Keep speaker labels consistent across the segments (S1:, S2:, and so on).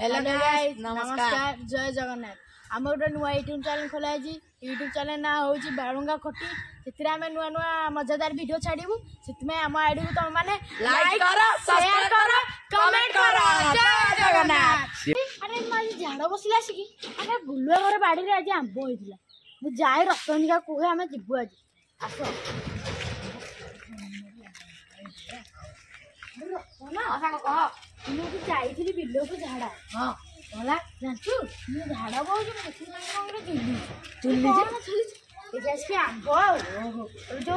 S1: Hello guys
S2: नमस्कार जय जगन्नाथ आम गोटे नुआ यूट्यूब चैनल खोला यूट्यूब चैनल ना हूँ बालुंगा खटी से आम नुआ नुआ मजेदार वीडियो छाड़ू से आम आईडी को तुम मैंने
S1: लाइक करो शेयर करो कमेंट करो जय जगन्नाथ।
S2: अरे मैं झाड़ बसला आसिक अरे बुलुआ घर बाड़ी आज आंब होता मुझे जाए रतनिका कहे आम जीवु आज आस मुझे जाइली बिल को झाड़ा हाँ गला जानचु मुझे झाड़ा बहुत चुली आंब जो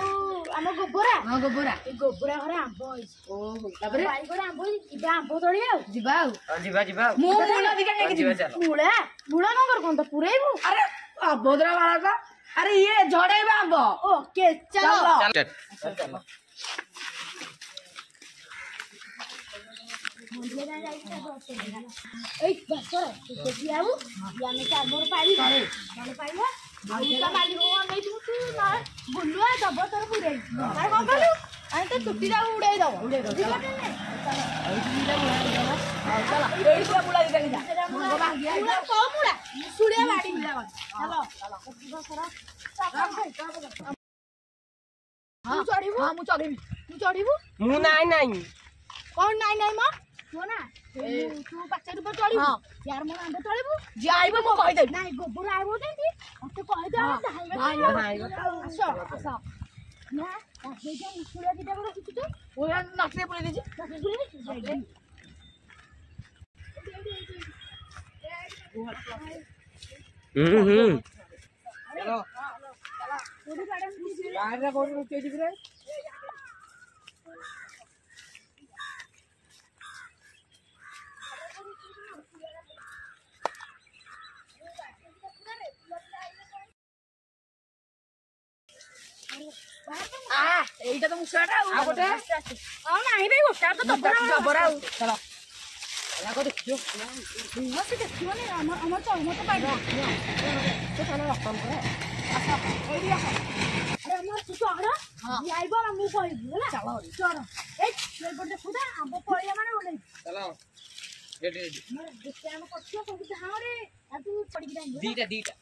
S2: आम गोबरा हाँ गोबरा गोबरा घर आंब आंब आंब तोड़ी मूला मूला नंबर कौन तो पुरेबू
S1: अरे अभद्र बालक अरे ये झड़ेबा आंब
S2: ओके चलो बुलुआ दब तोर पुरे तो चुट्टी उड़े दब चढ़ू कौन नाई नाई मां ना तू पचार पर चढ़ू यार मोर आंब चढ़ू
S1: जाइब मो कहि दे
S2: नाई गोबर आइबो देती मते कहि दे आस आस ना हे जे मुसुरा किटा को रखी तू
S1: ओ यार नखरे पुले दे चलो
S2: थोड़ी बाडम
S1: यार रे कोड रुके दिख रे এইটা তো মুসাটা আর গোটে
S2: নাই রে গোটা তো
S1: জবরা চলো লাগো দেখিও
S2: মতে দেখিও না আমার তো পাই তো চলো রকম করে আচ্ছা এই দিয়া আরে আমার তো আড়া আইবো না মু কইবো হলা চলো চলো এই এই পড়তে খুদা আম্ব পড়িয়া মানে ওলে
S1: চলো রেডি
S2: মানে দেখতে আমি করছি কবি হাওরে আর তুই পড়ি গিয়ে
S1: দিটা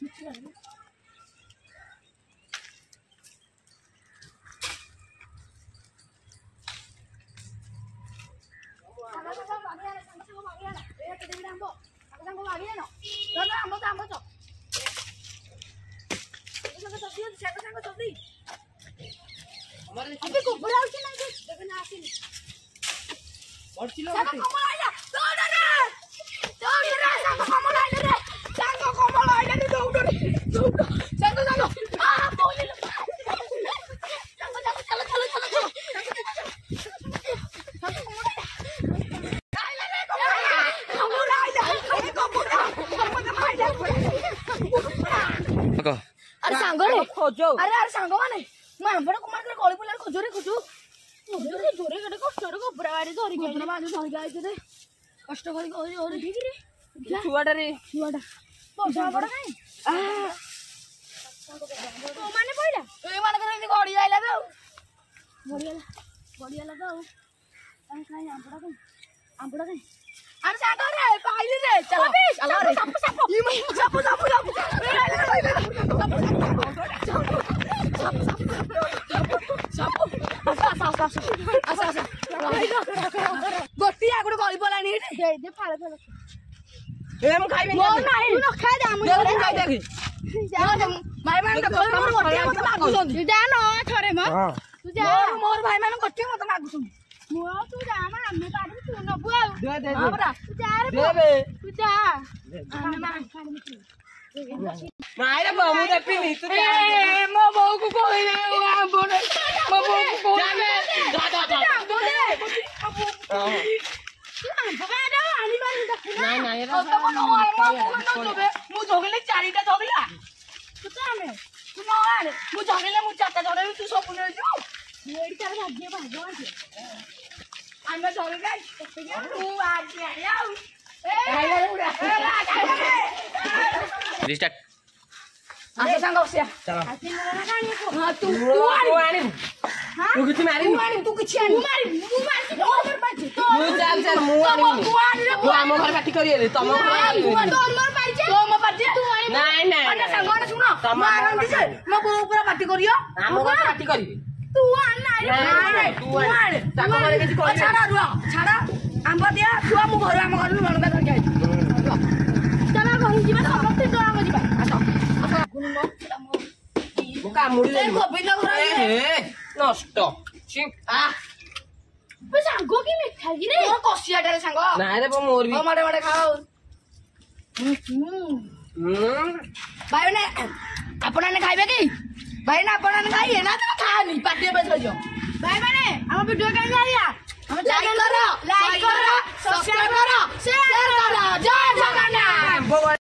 S2: अरे सांग रे खोजो अरे अरे सांग माने मैं हमरे कुमार के गली पुलार खोजो रे खोजो जोरे जोरे गडे कष्ट रे गोबरा गाड़ी धरि गई गोबरा बाजू धरि गई रे कष्ट करी ओरे ओरे ठीक रे
S1: छुआटा रे
S2: छुआटा पैसा बड़ नहीं तो माने पइला
S1: ए माने करे गड़ी आइला बे
S2: बढ़िया लगा काई काई आंबड़ा काई
S1: अरे सांग रे पाइली रे चलो चलो रे गोटी आगुड़ गली पलानी
S2: दे फाले फाले
S1: ए हम खाइबे
S2: नहीं तू न खा जा हम
S1: दे खाइ देखि भाई मान तो मोर गोटी मत मागुसन
S2: तू जा न थरे म तू जा
S1: मोर भाई मान गोटी मत मागुसन
S2: मो तू जा मा हम काढू तू नबु आ
S1: दे
S2: हाबरा तू जा रे
S1: दे बे
S2: तू जा
S1: माय रे बाबू रे पिनी तू ए मो बहू को कोई आ बोले मो बहू को कोई जा बोले
S2: तू आंबा डा आनी मारी देखु ना
S1: नहीं तो मो मो जोबे मु जोगले चारिटा जोगला
S2: तू जा में
S1: तू न आले मु जोगले मु चारटा जोड़े तू सब ले जो
S2: मेरी चार भाग्य भागवान
S1: आंबा जोगले तू आ गया ए
S3: रिस्टार्ट
S1: आसे सांग बसिया
S3: चलो
S2: आती मला गाणी को
S1: हां तू आणी तू किसी मारी
S2: तू किसी मारी तो
S1: मु चल मु तू आम घर पार्टी करिए तुम नहीं नहीं
S2: संग सुन मो बो पूरा पार्टी करियो
S1: आम घर पार्टी करिए
S2: तू छाड़ा आंब दिया छुआ मु घर आम घर नणदा धरके आई चला घर जीवा समस्त जणा जीवा
S1: मुका मुड़ी ले
S2: गोविंद घर
S1: ए नष्ट छि आ
S2: बे सांग की मिठा की रे मोर कसियाटारे सांग
S1: नाही रे मोर भी
S2: माडे माडे खाओ भाई ने आपण ने खाइबे की भाई ना आपण ने खाइए ना तो खानी पार्टी पे चल जाओ भाई माने हम वीडियो के जाइया हम लाइक करो सब्सक्राइब करो शेयर करो जय जगन्नाथ।